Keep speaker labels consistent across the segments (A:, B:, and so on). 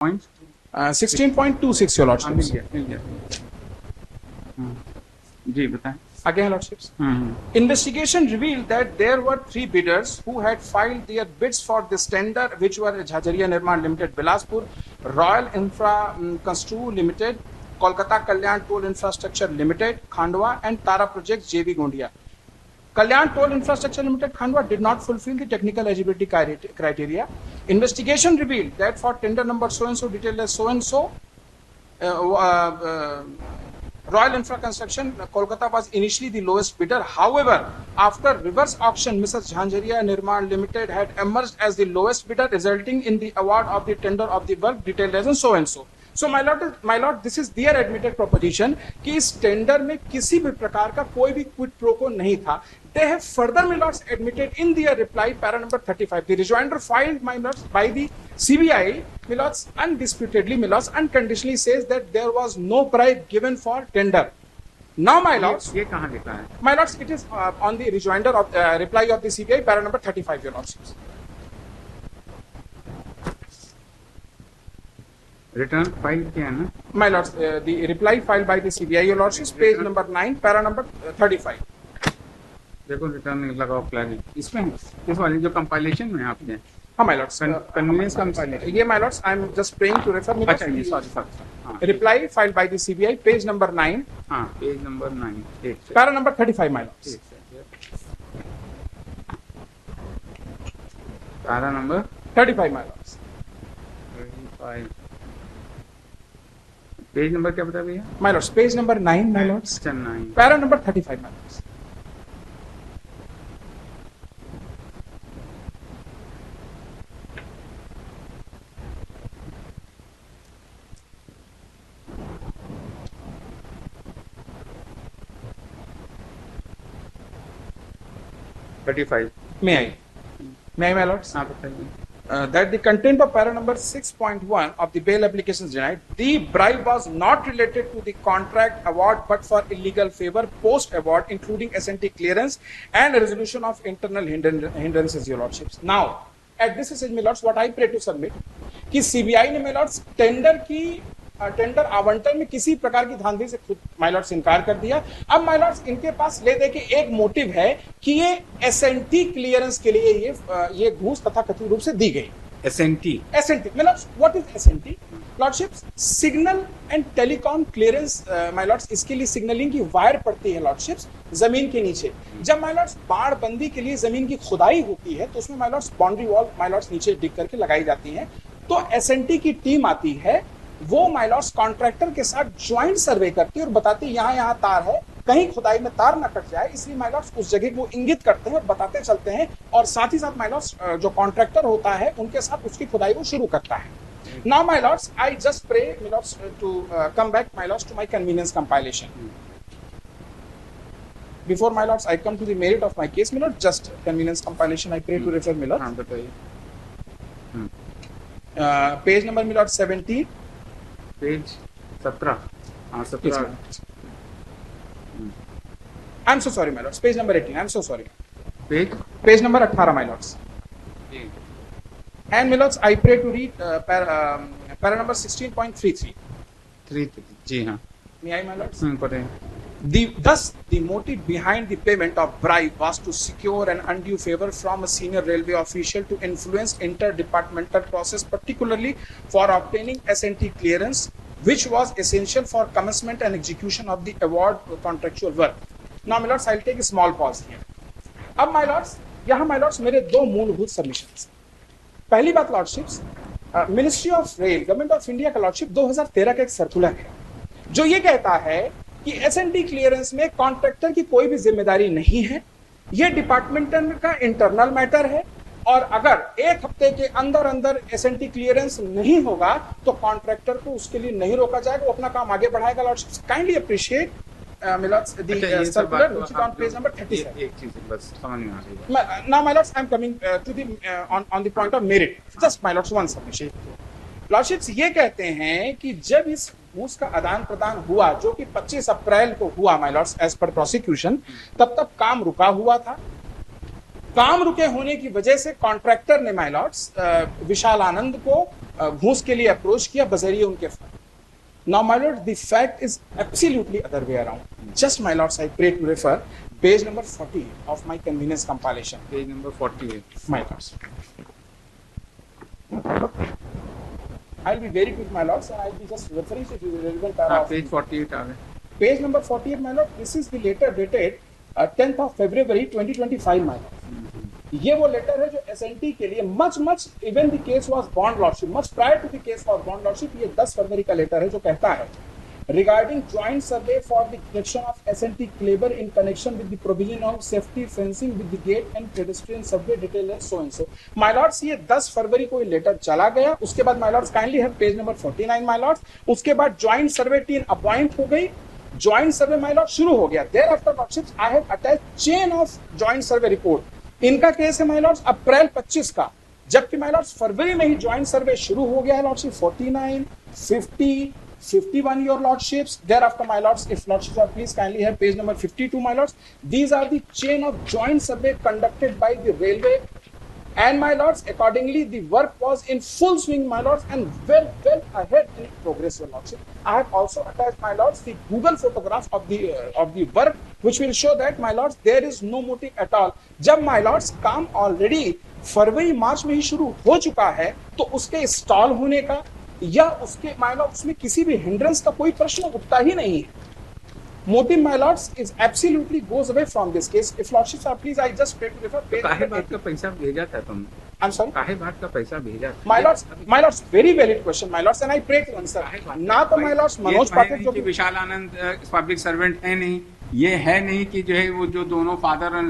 A: Point
B: 16.26 your lordships.
A: मिल गया जी बताएं।
B: Again, lordships. Investigation revealed that there were 3 bidders who had filed their bids for this tender, which were Jhajaria Nirman Limited, Bilaspur, Royal Infra Constru Limited, Kolkata Kalyan Toll Infrastructure Limited, Khandwa, and Tara Projects JV Gondia. Kalyan Toll Infrastructure Limited, Khandwa, did not fulfill the technical eligibility criteria. Investigation revealed that for tender number so and so, detailed as so and so, Royal Infra Construction, Kolkata was initially the lowest bidder. However, after reverse auction, Mrs. Jhanjaria Nirman Limited had emerged as the lowest bidder, resulting in the award of the tender of the work detailed as so and so. So my lord, this is their admitted proposition कि इस tender में किसी भी प्रकार का कोई भी quid pro को नहीं था. They have further, my lords, admitted in their reply, para number 35, the rejoinder filed, my lords, by the CBI, my lords, undisputedly, my lords, unconditionally says that there was no bribe given for tender. Now, my lords,
A: ये कहाँ लिखा है?
B: my lords, it is on the rejoinder of reply of the CBI, para number 35, your lords.
A: Return file किया है ना?
B: My lords, the reply filed by the CBI, your lords, page number 9, para number 35.
A: देखो return लगाओ flag इसमें इस वाली जो compilation में आपने
B: हाँ my lords,
A: कन्वीनियंस कंपाइलेशन
B: ये my lords, I am just praying to refer me.
A: अच्छा ये sorry
B: Reply filed by the CBI, page number 9,
A: हाँ पेज नंबर 9 एक से
B: para number 35, my lords.
A: Tara number
B: 35, my lords.
A: 35 page number क्या बता भैया?
B: My lords, page number 9, my lords.
A: अच्छा 9
B: Para number 35, my lords. May I, my lords?
A: हाँ बताइए।
B: That the content of para number 6.1 of the bail application is denied. The bribe was not related to the contract award but for illegal favor post award, including S&T clearance and resolution of internal hindrances, your lordships. Now, at this stage, my lords, what I pray to submit कि CBI ने, my lords, tender आवंटन में किसी प्रकार की धांधली से खुद माय लॉर्ड्स इनकार कर दिया. अब माय लॉर्ड्स इनके पास ले दे के एक मोटिव है कि ये एसएनटी क्लियरेंस के लिए ये घूस तथा कथित रूप से दी गई.
A: SNT
B: my Lord's, what is SNT? Lordships, signal and telecom clearance. My Lord's, इसके लिए सिग्नलिंग की वायर पड़ती है लॉर्डशिप्स जमीन के नीचे. जब माय लॉर्ड्स बाड़बंदी के लिए जमीन की खुदाई होती है तो उसमें my Lord's boundary wall my Lord's नीचे डिग करके लगाई जाती है. तो एसएनटी की टीम आती है, वो माय लॉर्ड्स कॉन्ट्रैक्टर के साथ ज्वाइंट सर्वे करती है और बताती है यहाँ तार है, कहीं खुदाई में तार ना कट जाए, इसलिए माय लॉर्ड्स उस जगह को इंगित करते हैं और बताते चलते हैं और साथ ही साथ माय लॉर्ड्स जो कॉन्ट्रैक्टर होता है उनके साथ उसकी खुदाई को शुरू करता है. Now my lords, I just pray my lords to come back my lords to my convenience compilation. Before my lords, I come to the merit of my case, my lord, just convenience compilation, I pray to refer my lord.
A: हाँ बताइए.
B: Page number my lord 17.
A: Page 17 हाँ 17
B: I'm so sorry, my lords. Page number 18. I'm so sorry.
A: Page
B: number 18, my lords. And my lords, I pray to read para number 16.33.
A: 3 जी हाँ.
B: May I, my lords?
A: पढ़े.
B: Thus, the motive behind the payment of bribe was to secure an undue favor from a senior railway official to influence interdepartmental process, particularly for obtaining S&T clearance, which was essential for commencement and execution of the award contractual work. Now, my lords, I'll take a small pause here. अब my lords, यहाँ my lords मेरे दो मूलभूत submissions. पहली बात lordships, ministry of rail, government of India का lordship 2013 का एक सर्कुलर है जो ये कहता है कि एसएनटी क्लियरेंस में कॉन्ट्रैक्टर की कोई भी जिम्मेदारी नहीं है, ये डिपार्टमेंटल का इंटरनल मैटर है और अगर एक हफ्ते के अंदर एसएनटी क्लियरेंस नहीं होगा तो कॉन्ट्रैक्टर को उसके लिए नहीं रोका जाएगा, वो अपना काम आगे बढ़ाएगा. Lordships, kindly appreciate the circular which is on page number 37.
A: एक चीज बस समझ में आ गई.
B: Now my lords, I am coming to the on the point of merit. Just my lords, one submission. Lordships ये कहते हैं कि जब इस घूस का आदान प्रदान हुआ जो कि 25 अप्रैल को हुआ माय लॉर्ड्स एज पर प्रोसिक्यूशन, तब काम रुका हुआ था. काम रुके होने की वजह से कॉन्ट्रैक्टर ने माय लॉर्ड्स विशाल आनंद को घूस के लिए अप्रोच किया बजरिए उनके fund. Now, my lord, the fact is absolutely other way around. Just, my lords, I pray to refer page number 40 of my convenience compilation.
A: Page number 48।
B: My lords. I'll be very quick, my lords, and I'll be just referring to the relevant
A: हाँ,
B: paragraph.
A: Page 48 आ गए।
B: Page number 48, my lord, this is the letter dated 10th of February 2025, my lord. ये वो letter है जो SNT के लिए much even the case was bound lordship much prior to the case was bound lordship, ये 10 February का letter है जो कहता है regarding joint survey for the erection of SNT cable in connection with the provision of safety fencing with the gate and pedestrian survey detail so and so. My lords, ये 10 फरवरी को ये letter चला गया। उसके बाद my Lord's kindly have page number 49, my Lord's. उसके बाद joint survey team appoint हो गई, ज्वाइंट सर्वे माय लॉर्ड शुरू हो गया। Thereafter lordships I have attached chain of joint survey report. इनका केस है माय लॉर्ड्स अप्रैल 25 का, जबकि माय लॉर्ड्स फरवरी में ही ज्वाइंट सर्वे शुरू हो गया है lordship. 49, 50, 51 your lordships. Thereafter my lords, if lordships are please kindly have page number 52 my lords. These are the chain of joint survey conducted by the railway and my lords, accordingly the work was in full swing, my lords, and well ahead in progress, your lordship. I have also attached, my lords, the Google photograph of the work, which will show that, my lords, there is no motive at all. जब my lords काम already फरवरी मार्च में ही शुरू हो चुका है, तो उसके stall होने का या उसके my lords उसमें किसी भी हिंड्रेंस का कोई प्रश्न उठता ही नहीं है। Motive, my lords, is absolutely goes away from this case. If lordships are please, I just pray to refer.
A: काहे बात का पैसा भेजा था तुमने?
B: I'm sorry.
A: काहे बात का पैसा भेजा था?
B: My lords, very valid question, my lords, and I pray to answer. ना तो my lords मनोज पाठक जो
A: विशाल आनंद पब्लिक सर्वेंट है नहीं, ये है नहीं कि जो है वो जो दोनों फादर और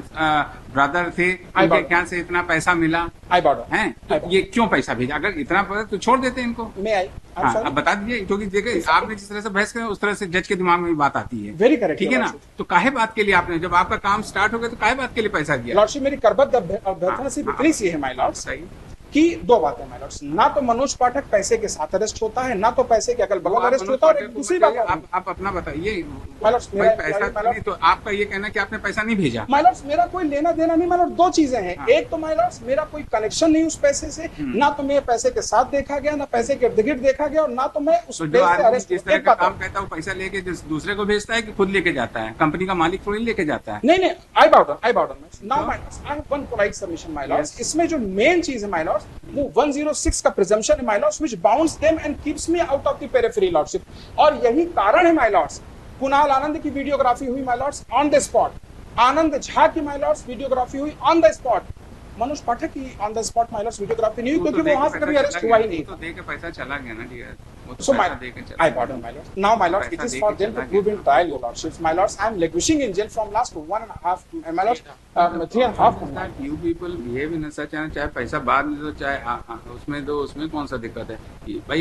A: ब्रदर थे उनके क्या से इतना पैसा मिला है, तो ये क्यों पैसा भेजा? अगर इतना पैसा तो छोड़ देते इनको।
B: मैं आई
A: अब बता दीजिए, क्योंकि देखिए आपने जिस तरह से बहस किया उस तरह से जज के दिमाग में भी बात आती है।
B: वेरी करेक्ट,
A: ठीक है ना? तो काहे बात के लिए आपने, जब आपका काम स्टार्ट हो गया तो काहे बात के लिए पैसा दिया?
B: लॉर्डशिप, मेरी करबत अभ्यर्थना से इतनी सी है माय लॉर्ड्स कि दो बातें माय लॉर्ड्स, ना तो मनोज पाठक पैसे के साथ अरेस्ट होता है, ना तो पैसे के अगल बगल अरेस्ट होता है। और दूसरी बात
A: आप अपना बताइए,
B: माय लॉर्ड्स, मेरा
A: पैसा नहीं, तो आपका ये कहना कि आपने पैसा नहीं भेजा?
B: माय लॉर्ड्स, मेरा कोई लेना देना नहीं माय लॉर्ड। दो चीजें हैं, एक तो माय लॉर्ड्स मेरा कोई कनेक्शन नहीं उस पैसे से, ना तो मैं पैसे के साथ देखा गया, ना पैसे के इर्द गिर्द देखा गया, और ना तो मैं उस पैसे से अरेस्ट।
A: जिस तरह का काम कहता है वो पैसा लेके दूसरे को भेजता है कि खुद लेके जाता है? कंपनी का मालिक थोड़ी लेके जाता है।
B: नहीं, I about now my lords, I have one polite submission my lords. इसमें जो मेन चीज है माय लॉर्ड्स, वो 106 का प्रिजम्पशन है my Lord's, which bounds them and keeps me out of the periphery lordship. और यही कारण है माय लॉर्ड्स, कुणाल आनंद की वीडियोग्राफी हुई my lords on the spot, Anand Jha की माय लॉर्ड्स वीडियोग्राफी हुई on the spot, Manoj Pathak की on the spot my lords videography नहीं हुई, क्योंकि वो वहां से कभी अरेस्ट हुआ ही नहीं।
A: तो देके पैसा चला गया ना dear.
B: So my, I pardon my lord. Now my lord, it is for them to prove in trial, your lordships. My lords, I am languishing in jail from last 1.5 to, my lord, 3.5 months.
A: You people behave in such a, चाहे पैसा बाद में दो चाहे उसमें दो, उसमें कौन सा दिक्कत है भाई?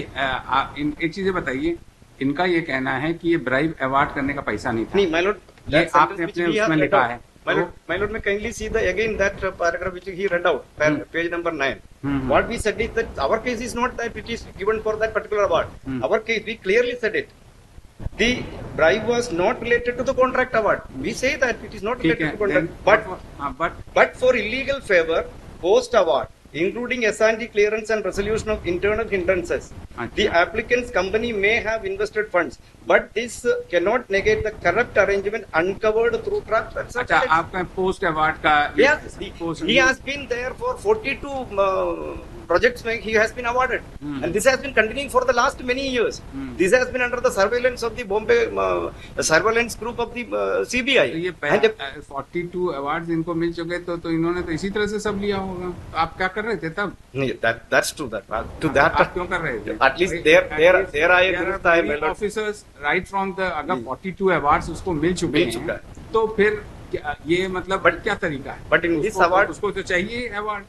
A: एक चीजें बताइए, इनका ये कहना है कि ये ब्राइब अवार्ड करने का पैसा नहीं था।
C: नहीं my lord,
A: ये आपने अपने उसमें लिखा है।
C: My lord, may kindly see the again that paragraph which he read out, page number 9. What we said is that our case is not that it is given for that particular award. Our case, we clearly said it. The bribe was not related to the contract award. We say that it is not related to contract, but for illegal favor post award, including S&T clearance and resolution of internal hindrances. The applicant's company may have invested funds, but this cannot negate the corrupt arrangement uncovered through trust.
A: अच्छा, आपका post award का?
C: Yes, he has been there for 42 projects. He has been awarded, and this has been continuing for the last many years. This has been under the surveillance of the Bombay surveillance group of the CBI.
A: तो ये 42 awards इनको मिल चुके, तो इन्होंने तो इसी तरह से सब लिया होगा। आप क्या कर रहे थे तब?
C: That's true.
A: आप क्यों कर रहे थे?
C: At least there I agree with
A: officers right from the, अगर 42 अवार्ड्स उसको मिल चुके हैं, तो फिर ये मतलब क्या तरीका है?
C: But in this award,
A: उसको तो चाहिए award.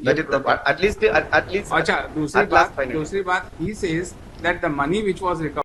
C: That is at least.
A: अच्छा, दूसरी बात, he says that the money which was recovered